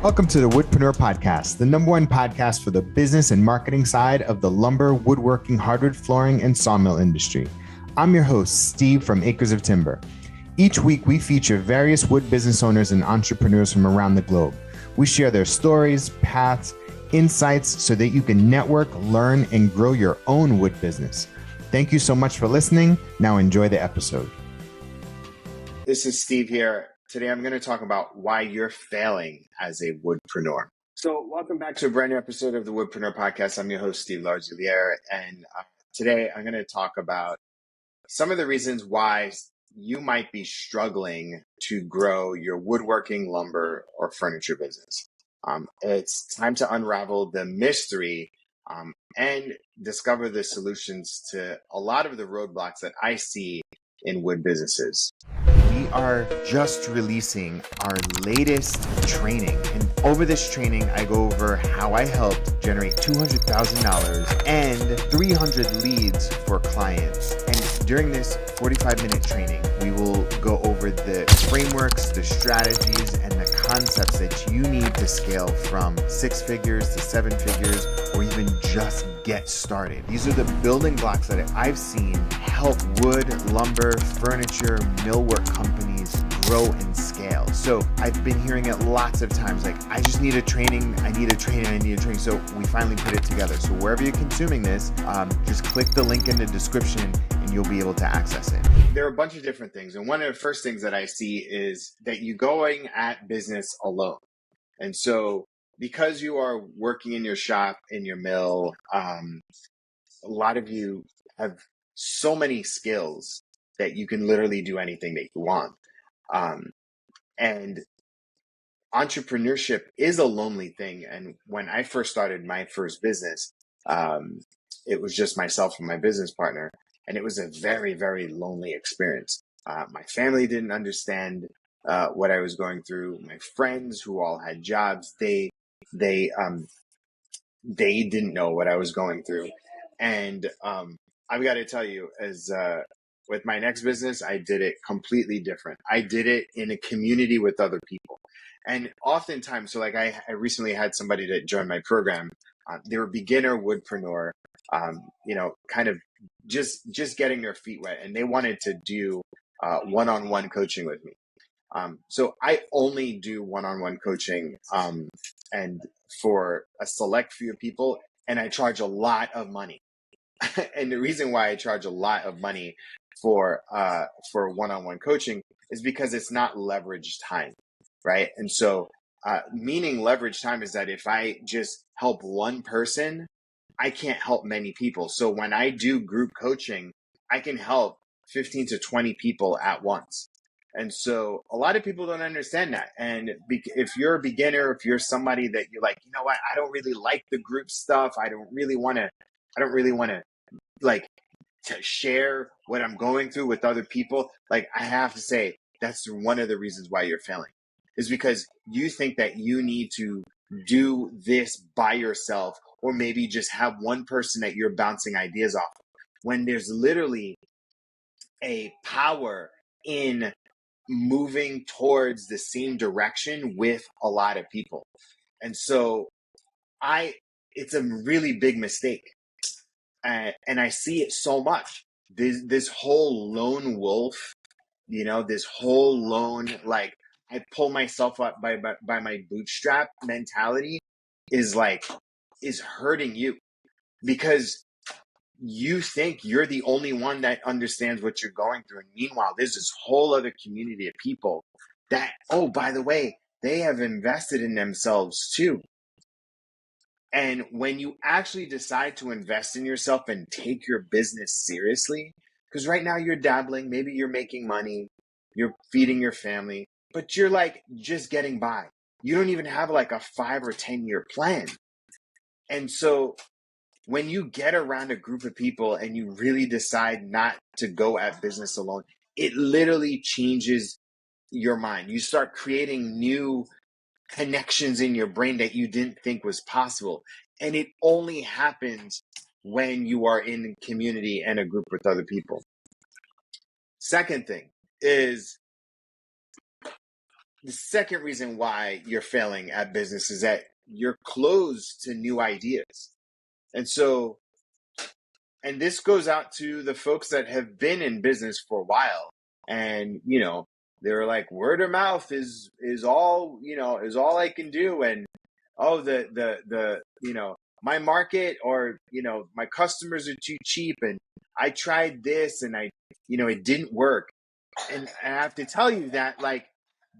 Welcome to the Woodpreneur podcast, the number one podcast for the business and marketing side of the lumber, woodworking, hardwood flooring, and sawmill industry. I'm your host, Steve from Acres of Timber. Each week, we feature various wood business owners and entrepreneurs from around the globe. We share their stories, paths, insights so that you can network, learn, and grow your own wood business. Thank you so much for listening. Now enjoy the episode. This is Steve here. Today, I'm going to talk about why you're failing as a woodpreneur. So welcome back to a brand new episode of the Woodpreneur podcast. I'm your host, Steve Larzulier, and today I'm going to talk about some of the reasons why you might be struggling to grow your woodworking, lumber, or furniture business. It's time to unravel the mystery and discover the solutions to a lot of the roadblocks that I see in wood businesses. We are just releasing our latest training. And over this training, I go over how I helped generate $200,000 and 300 leads for clients. And during this 45-minute training, we will go over the frameworks, the strategies, and the concepts that you need to scale from 6 figures to 7 figures, or even just get started. These are the building blocks that I've seen help wood, lumber, furniture, millwork companies grow and scale. So I've been hearing it lots of times, like, I just need a training, I need a training. So we finally put it together. So wherever you're consuming this, just click the link in the description and you'll be able to access it. There are a bunch of different things. And one of the first things that I see is that you're going at business alone. And so because you are working in your shop, in your mill, a lot of you have so many skills that you can literally do anything that you want. And entrepreneurship is a lonely thing. And when I first started my first business, it was just myself and my business partner. And it was a very, very lonely experience. My family didn't understand what I was going through. My friends who all had jobs, they didn't know what I was going through. And I've got to tell you, as with my next business, I did it completely different. I did it in a community with other people. And oftentimes, so like I recently had somebody that joined my program. They were beginner woodpreneur, kind of just getting their feet wet. And they wanted to do one-on-one coaching with me. So I only do one-on-one coaching and for a select few people, and I charge a lot of money. And the reason why I charge a lot of money for one-on-one coaching is because it's not leveraged time, right? And so meaning leveraged time is that if I just help one person, I can't help many people. So when I do group coaching, I can help 15 to 20 people at once. And so a lot of people don't understand that. And if you're a beginner, if you're somebody that you're like, you know what, I don't really like the group stuff. I don't really want to like to share what I'm going through with other people. Like, I have to say, that's one of the reasons why you're failing, is because you think that you need to do this by yourself, or maybe just have one person that you're bouncing ideas off, when there's literally a power in moving towards the same direction with a lot of people. And so it's a really big mistake. And I see it so much. This whole lone wolf, this whole lone, like, I pull myself up by my bootstrap mentality is hurting you, because you think you're the only one that understands what you're going through. And meanwhile, there's this whole other community of people that, oh, by the way, they have invested in themselves too. And when you actually decide to invest in yourself and take your business seriously, because right now you're dabbling, maybe you're making money, you're feeding your family, but you're like just getting by. You don't even have like a 5 or 10 year plan. And so when you get around a group of people and you really decide not to go at business alone, it literally changes your mind. You start creating new connections in your brain that you didn't think was possible. And it only happens when you are in community and a group with other people. Second thing is the second reason why you're failing at business is that you're closed to new ideas. And so, and this goes out to the folks that have been in business for a while. And, they were like, word of mouth is all, is all I can do. And, oh, my market or, my customers are too cheap. And I tried this and it didn't work. And I have to tell you that, like,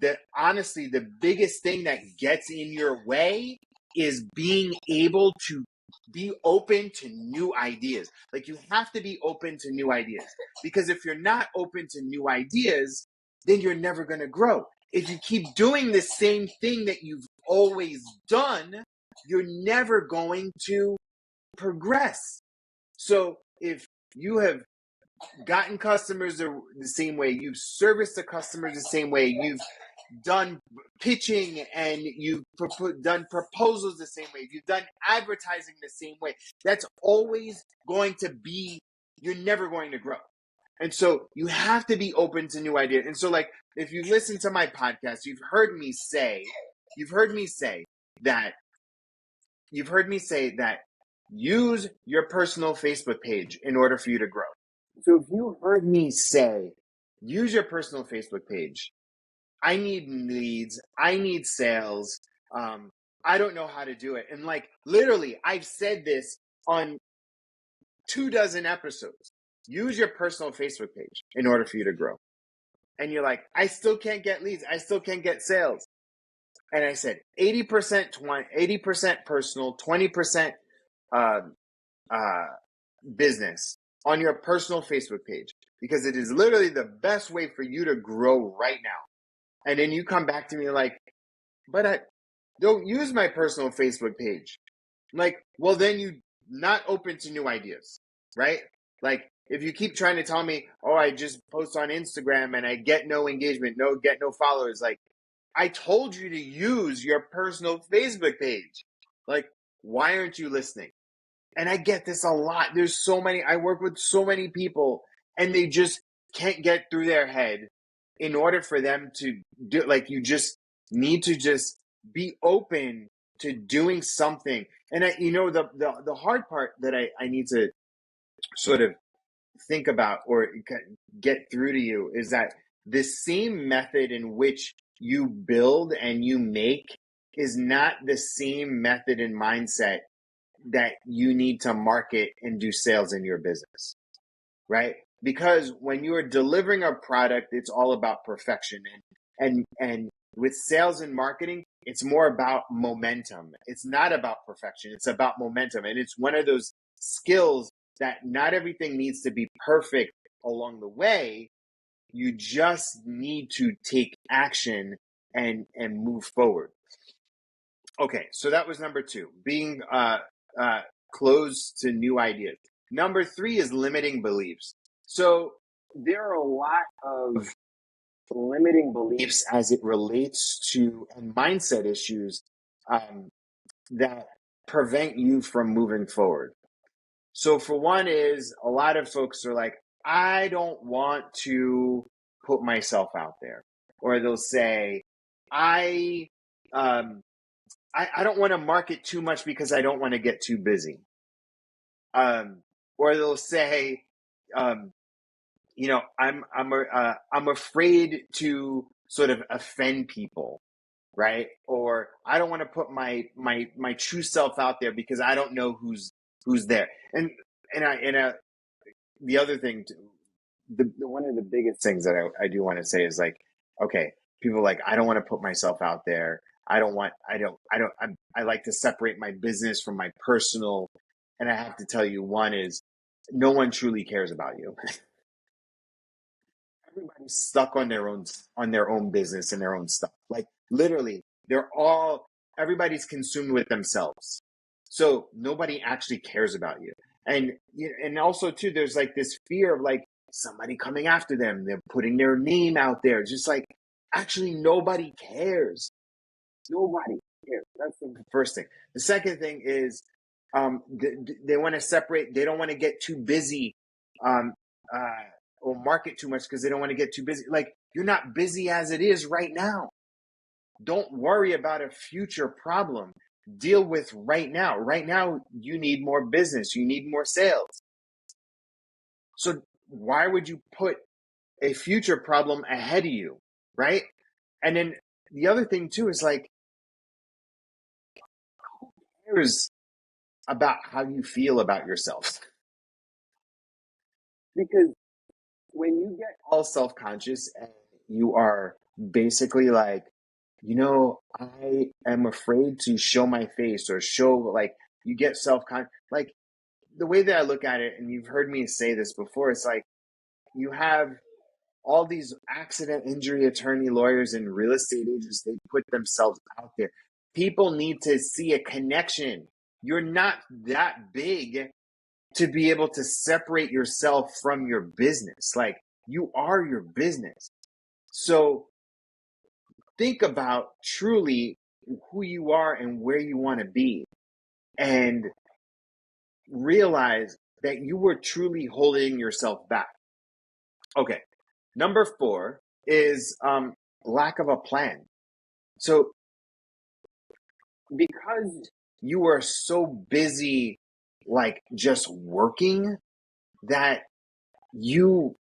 that honestly, the biggest thing that gets in your way is being able to be open to new ideas. Like, you have to be open to new ideas, because if you're not open to new ideas, then you're never going to grow. If you keep doing the same thing that you've always done, you're never going to progress. So if you have gotten customers the same way, you've serviced the customers the same way, you've done pitching and you've done proposals the same way, you've done advertising the same way, that's always going to be, you're never going to grow. And so you have to be open to new ideas. And so, like, if you listen to my podcast, you've heard me say that use your personal Facebook page in order for you to grow. So if you heard me say, use your personal Facebook page, I need leads, I need sales, I don't know how to do it. And like, literally, I've said this on 24 episodes. Use your personal Facebook page in order for you to grow. And you're like, I still can't get leads, I still can't get sales. And I said 80% personal, 20% business on your personal Facebook page, because it is literally the best way for you to grow right now. And then you come back to me like, but I don't use my personal Facebook page. I'm like, well, then you're not open to new ideas, right? Like, if you keep trying to tell me, oh, I just post on Instagram and I get no engagement, get no followers. Like, I told you to use your personal Facebook page. Like, why aren't you listening? And I get this a lot. I work with so many people, and they just can't get through their head in order for them to do, like, you just need to just be open to doing something. And the hard part that I need to sort of think about or get through to you is that the same method in which you build and you make is not the same method and mindset that you need to market and do sales in your business, right? Because when you are delivering a product, it's all about perfection. And with sales and marketing, it's more about momentum. It's not about perfection. It's about momentum. And it's one of those skills that not everything needs to be perfect along the way. You just need to take action and move forward. Okay, so that was number 2, being closed to new ideas. Number 3 is limiting beliefs. So there are a lot of limiting beliefs as it relates to and mindset issues that prevent you from moving forward. So for one is, a lot of folks are like, I don't want to put myself out there. Or they'll say, I don't want to market too much because I don't want to get too busy. Or they'll say, I'm afraid to sort of offend people, right? Or I don't want to put my true self out there because I don't know who's there. And the other thing, one of the biggest things that I do want to say is, like, okay, people are like, I don't want to put myself out there. I like to separate my business from my personal. And I have to tell you, one is, no one truly cares about you. Everybody's stuck on their own business and their own stuff. Like, literally, everybody's consumed with themselves. So nobody actually cares about you. And also too, there's like this fear of like somebody coming after them. They're putting their name out there. Just like, actually, nobody cares. Nobody cares. That's the first thing. The second thing is, they want to separate. They don't want to get too busy, or market too much because they don't want to get too busy. Like, you're not busy as it is right now. Don't worry about a future problem. Deal with right now. Right now, you need more business. You need more sales. So why would you put a future problem ahead of you, right? And then the other thing too is like, who cares about how you feel about yourself? Because when you get all self-conscious and you are basically like, I am afraid to show my face or show, like, you get self-conscious. Like, the way that I look at it, and you've heard me say this before, it's like you have all these accident injury attorney lawyers and real estate agents. They put themselves out there. People need to see a connection. You're not that big to be able to separate yourself from your business. Like, you are your business. So think about truly who you are and where you want to be, and realize that you were truly holding yourself back. Okay. Number 4 is lack of a plan. So because you are so busy, like, just working, that you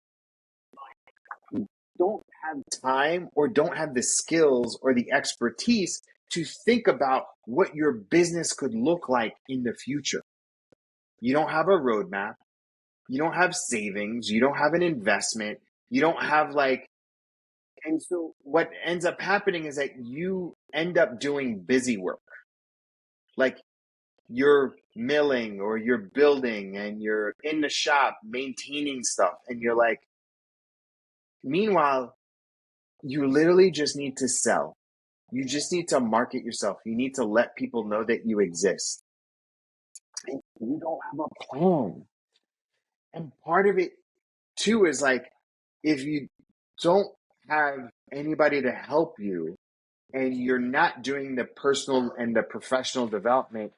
don't have time or don't have the skills or the expertise to think about what your business could look like in the future. You don't have a roadmap. You don't have savings. You don't have an investment. You don't have, like, and so what ends up happening is that you end up doing busy work. Like, you're milling or you're building and you're in the shop maintaining stuff. And you're like, meanwhile, you literally just need to sell. You just need to market yourself. You need to let people know that you exist. And you don't have a plan. And part of it too is like, if you don't have anybody to help you and you're not doing the personal and the professional development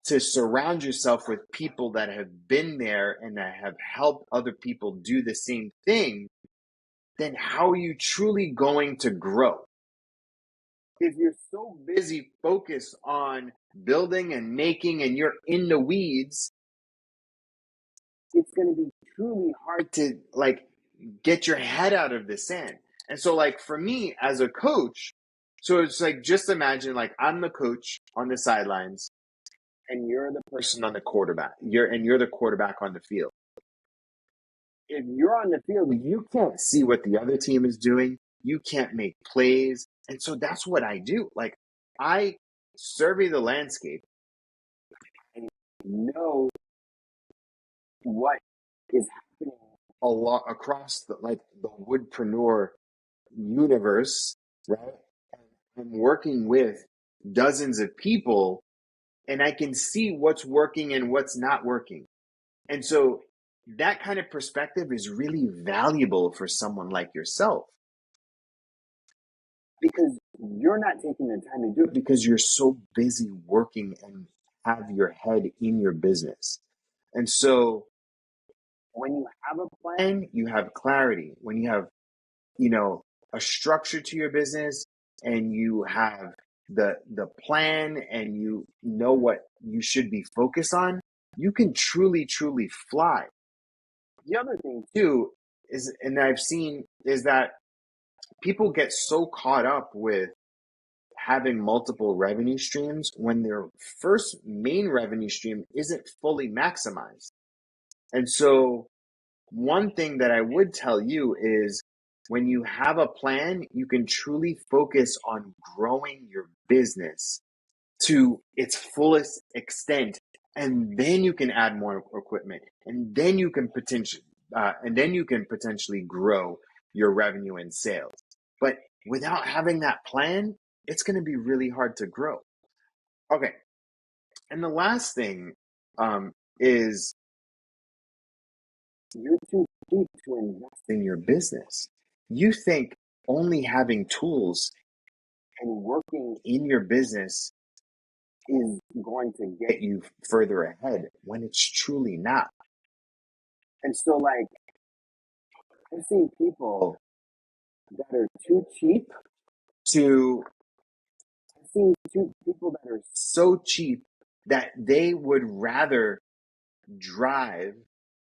to surround yourself with people that have been there and that have helped other people do the same thing, then how are you truly going to grow? If you're so busy focused on building and making and you're in the weeds, it's going to be truly hard to, like, get your head out of the sand. And so, like, for me as a coach, so it's like, just imagine, like, I'm the coach on the sidelines and you're the person on the quarterback. You're the quarterback on the field. If you're on the field, you can't see what the other team is doing. You can't make plays. And so that's what I do. Like, I survey the landscape and know what is happening a lot across the Woodpreneur universe, right? And I'm working with dozens of people, and I can see what's working and what's not working. And so that kind of perspective is really valuable for someone like yourself, because you're not taking the time to do it because you're so busy working and have your head in your business. And so when you have a plan, you have clarity. When you have, a structure to your business, and you have the plan, and you know what you should be focused on, you can truly, truly fly. The other thing too is, and I've seen, is that people get so caught up with having multiple revenue streams when their first main revenue stream isn't fully maximized. And so one thing that I would tell you is, when you have a plan, you can truly focus on growing your business to its fullest extent, and then you can add more equipment, and then you can potentially grow your revenue and sales. But without having that plan, it's going to be really hard to grow. Okay, and the last thing is, you're too cheap to invest in your business. You think only having tools and working in your business is going to get you further ahead, when it's truly not. And so, like, I've seen people that are too cheap to seen two people that are so cheap that they would rather drive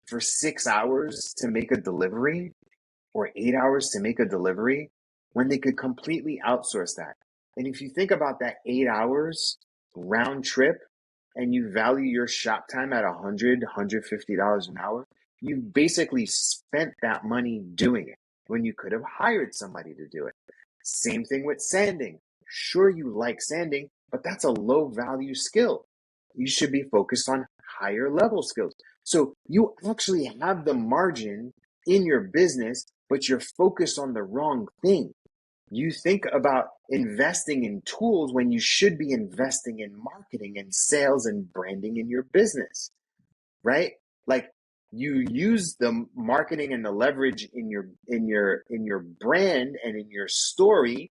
for 6 hours to make a delivery or 8 hours to make a delivery when they could completely outsource that. And if you think about that 8 hours round trip and you value your shop time at $150 an hour, you basically spent that money doing it when you could have hired somebody to do it. Same thing with sanding. Sure, you like sanding, but that's a low value skill. You should be focused on higher level skills. So you actually have the margin in your business, but you're focused on the wrong thing. You think about investing in tools when you should be investing in marketing and sales and branding in your business, right? Like you use the marketing and the leverage in your brand and in your story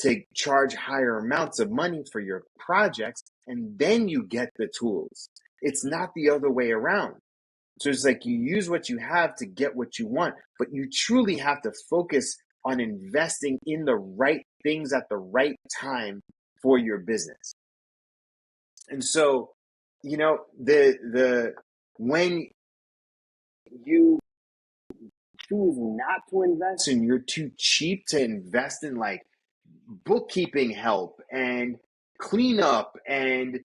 to charge higher amounts of money for your projects, and then you get the tools. It's not the other way around. So it's like you use what you have to get what you want, but you truly have to focus on investing in the right things at the right time for your business. And so, the when you choose not to invest and you're too cheap to invest in like bookkeeping help and cleanup and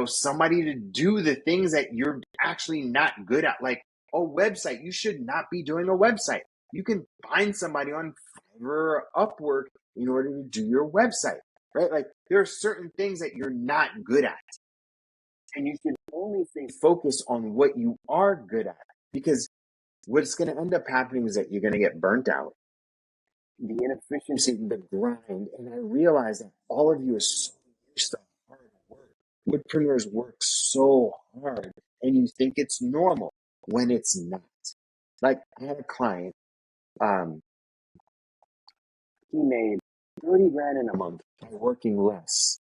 somebody to do the things that you're actually not good at, like a website. You should not be doing a website. You can find somebody on Fiverr or Upwork in order to do your website, right? Like there are certain things that you're not good at, and you should only stay focused on what you are good at, because what's going to end up happening is that you're going to get burnt out, the inefficiency, the grind. And I realize that all of you are so used to hard work. Woodpreneurs work so hard, and you think it's normal when it's not. Like I had a client, he made 30 grand in a month by working less.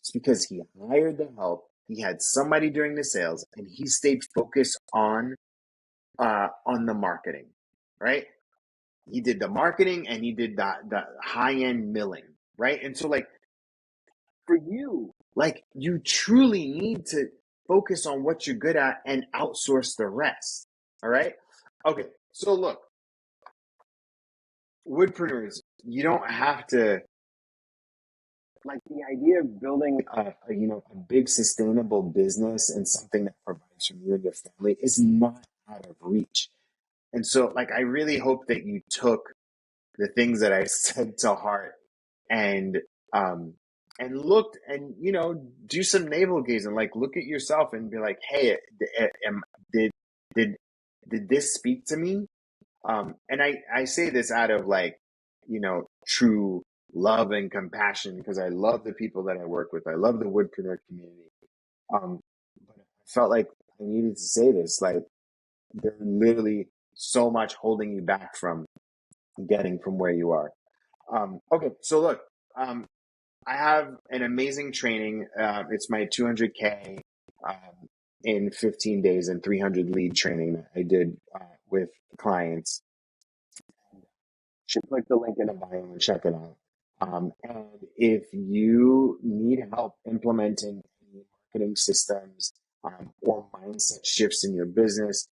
It's because he hired the help, he had somebody doing the sales, and he stayed focused on the marketing, right? He did the marketing and he did the high-end milling, right? And so like for you, like you truly need to focus on what you're good at and outsource the rest. All right. Okay. So look, woodpreneurs, you don't have to, like, the idea of building a big sustainable business and something that provides for you and your family is not out of reach. And so like I really hope that you took the things that I said to heart and um looked and do some navel gazing, like look at yourself and be like, hey, did did did this speak to me? And I say this out of like true love and compassion, because I love the people that I work with. I love the woodpreneur community. But I felt like I needed to say this, like there's literally so much holding you back from getting from where you are. Okay, so look, I have an amazing training. It's my 200K in 15 days and 300 lead training that I did with clients. You should click the link in the bio and check it out. And if you need help implementing any marketing systems or mindset shifts in your business,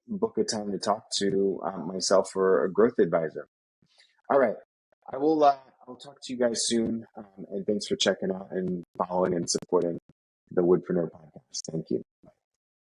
book a time to talk to myself or a growth advisor. All right. I will I'll talk to you guys soon. And thanks for checking out and following and supporting the Woodpreneur podcast. Thank you.